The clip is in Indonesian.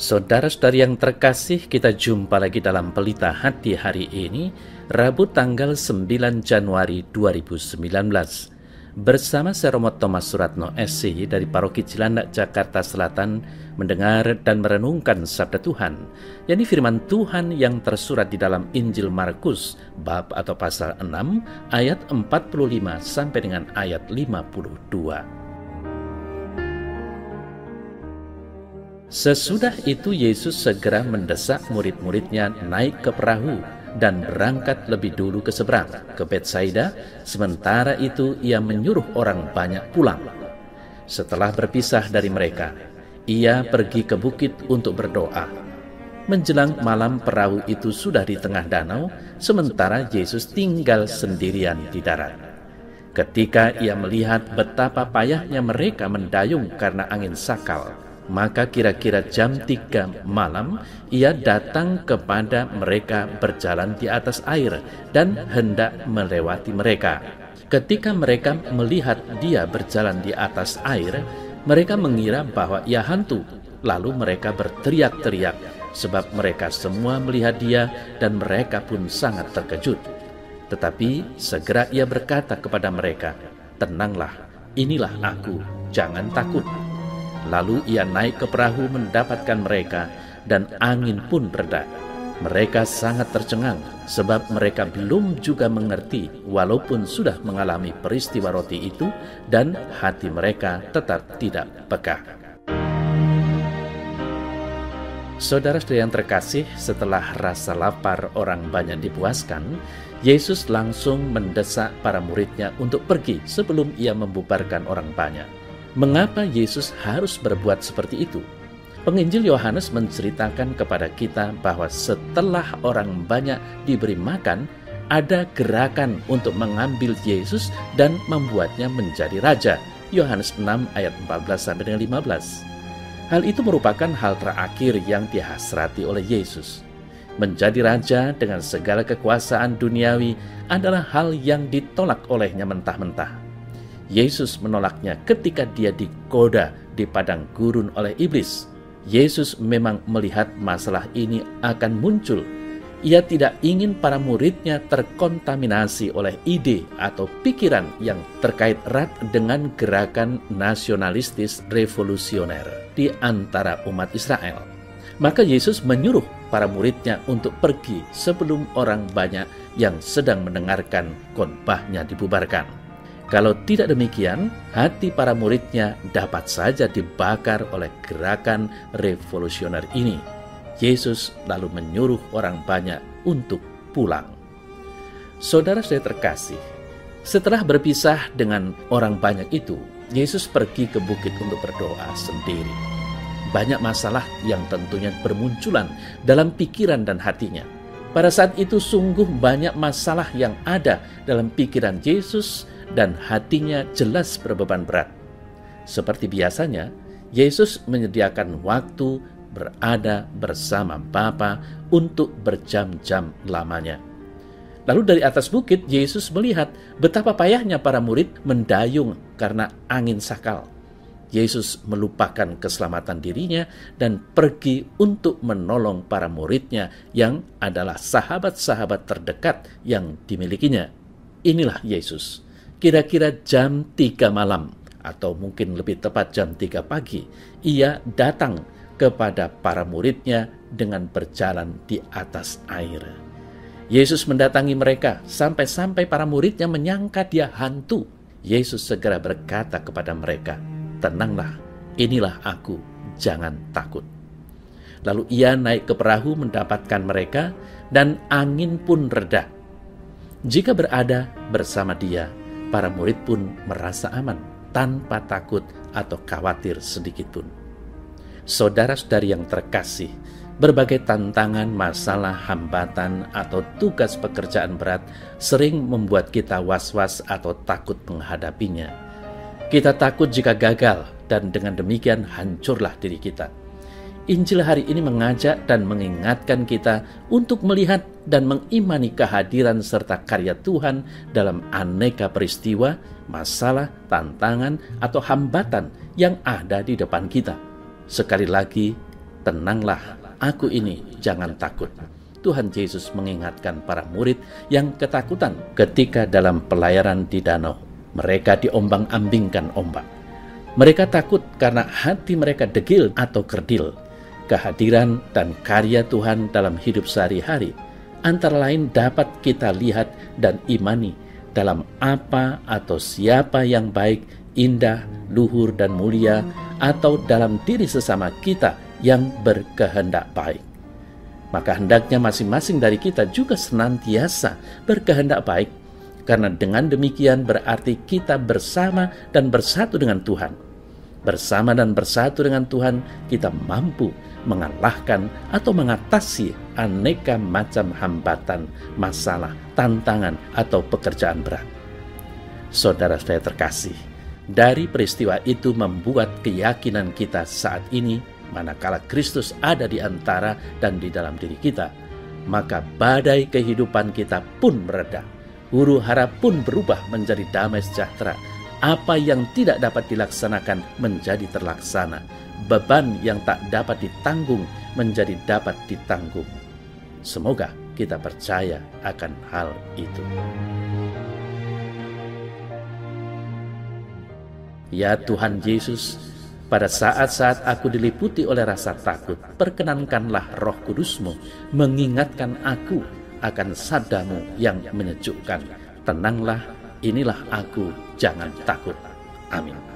Saudara-saudari yang terkasih, kita jumpa lagi dalam Pelita Hati hari ini, Rabu tanggal 9 Januari 2019. Bersama saya Romo Thomas Suratno SC dari Paroki Cilandak, Jakarta Selatan, mendengar dan merenungkan Sabda Tuhan, yakni firman Tuhan yang tersurat di dalam Injil Markus, bab atau pasal 6, ayat 45 sampai dengan ayat 52. Sesudah itu Yesus segera mendesak murid-muridnya naik ke perahu dan berangkat lebih dulu ke seberang, ke Betsaida. Sementara itu ia menyuruh orang banyak pulang. Setelah berpisah dari mereka, ia pergi ke bukit untuk berdoa. Menjelang malam perahu itu sudah di tengah danau, sementara Yesus tinggal sendirian di darat. Ketika ia melihat betapa payahnya mereka mendayung karena angin sakal, maka kira-kira jam 3 malam ia datang kepada mereka berjalan di atas air dan hendak melewati mereka. Ketika mereka melihat dia berjalan di atas air, mereka mengira bahwa ia hantu. Lalu mereka berteriak-teriak sebab mereka semua melihat dia dan mereka pun sangat terkejut. Tetapi segera ia berkata kepada mereka, "Tenanglah, inilah aku, jangan takut." Lalu ia naik ke perahu mendapatkan mereka, dan angin pun reda. Mereka sangat tercengang, sebab mereka belum juga mengerti walaupun sudah mengalami peristiwa roti itu, dan hati mereka tetap tidak peka. Saudara-saudara yang terkasih, setelah rasa lapar orang banyak dipuaskan, Yesus langsung mendesak para muridnya untuk pergi sebelum ia membubarkan orang banyak. Mengapa Yesus harus berbuat seperti itu? Penginjil Yohanes menceritakan kepada kita bahwa setelah orang banyak diberi makan, ada gerakan untuk mengambil Yesus dan membuatnya menjadi raja. Yohanes 6 ayat 14-15. Hal itu merupakan hal terakhir yang dihasrati oleh Yesus. Menjadi raja dengan segala kekuasaan duniawi adalah hal yang ditolak olehnya mentah-mentah. Yesus menolaknya ketika dia digoda di padang gurun oleh iblis. Yesus memang melihat masalah ini akan muncul. Ia tidak ingin para muridnya terkontaminasi oleh ide atau pikiran yang terkait erat dengan gerakan nasionalistis revolusioner di antara umat Israel. Maka Yesus menyuruh para muridnya untuk pergi sebelum orang banyak yang sedang mendengarkan khotbahnya dibubarkan. Kalau tidak demikian, hati para muridnya dapat saja dibakar oleh gerakan revolusioner ini. Yesus lalu menyuruh orang banyak untuk pulang. Saudara-saudara terkasih, setelah berpisah dengan orang banyak itu, Yesus pergi ke bukit untuk berdoa sendiri. Banyak masalah yang tentunya bermunculan dalam pikiran dan hatinya. Pada saat itu sungguh banyak masalah yang ada dalam pikiran Yesus, dan hatinya jelas berbeban berat. Seperti biasanya, Yesus menyediakan waktu berada bersama Bapa untuk berjam-jam lamanya. Lalu dari atas bukit, Yesus melihat betapa payahnya para murid mendayung karena angin sakal. Yesus melupakan keselamatan dirinya dan pergi untuk menolong para muridnya yang adalah sahabat-sahabat terdekat yang dimilikinya. Inilah Yesus. Kira-kira jam 3 malam, atau mungkin lebih tepat jam 3 pagi, ia datang kepada para muridnya dengan berjalan di atas air. Yesus mendatangi mereka sampai-sampai para muridnya menyangka dia hantu. Yesus segera berkata kepada mereka, "Tenanglah, inilah aku, jangan takut." Lalu ia naik ke perahu mendapatkan mereka, dan angin pun reda. Jika berada bersama dia, para murid pun merasa aman, tanpa takut atau khawatir sedikitpun. Saudara-saudari yang terkasih, berbagai tantangan, masalah, hambatan, atau tugas pekerjaan berat sering membuat kita was-was atau takut menghadapinya. Kita takut jika gagal, dan dengan demikian hancurlah diri kita. Injil hari ini mengajak dan mengingatkan kita untuk melihat dan mengimani kehadiran serta karya Tuhan dalam aneka peristiwa, masalah, tantangan, atau hambatan yang ada di depan kita. Sekali lagi, "Tenanglah, aku ini, jangan takut." Tuhan Yesus mengingatkan para murid yang ketakutan ketika dalam pelayaran di danau. Mereka diombang-ambingkan ombak. Mereka takut karena hati mereka degil atau kerdil. Kehadiran dan karya Tuhan dalam hidup sehari-hari antara lain dapat kita lihat dan imani dalam apa atau siapa yang baik, indah, luhur, dan mulia, atau dalam diri sesama kita yang berkehendak baik. Maka hendaknya masing-masing dari kita juga senantiasa berkehendak baik, karena dengan demikian berarti kita bersama dan bersatu dengan Tuhan. Bersama dan bersatu dengan Tuhan, kita mampu mengalahkan atau mengatasi aneka macam hambatan, masalah, tantangan, atau pekerjaan berat. Saudara-saudara terkasih, dari peristiwa itu membuat keyakinan kita saat ini, manakala Kristus ada di antara dan di dalam diri kita, maka badai kehidupan kita pun mereda, huru hara pun berubah menjadi damai sejahtera. Apa yang tidak dapat dilaksanakan menjadi terlaksana, beban yang tak dapat ditanggung menjadi dapat ditanggung. Semoga kita percaya akan hal itu. Ya Tuhan Yesus, pada saat-saat aku diliputi oleh rasa takut, perkenankanlah Roh Kudus-Mu mengingatkan aku akan sabda-Mu yang menyejukkan. Tenanglah, inilah aku, jangan takut. Amin.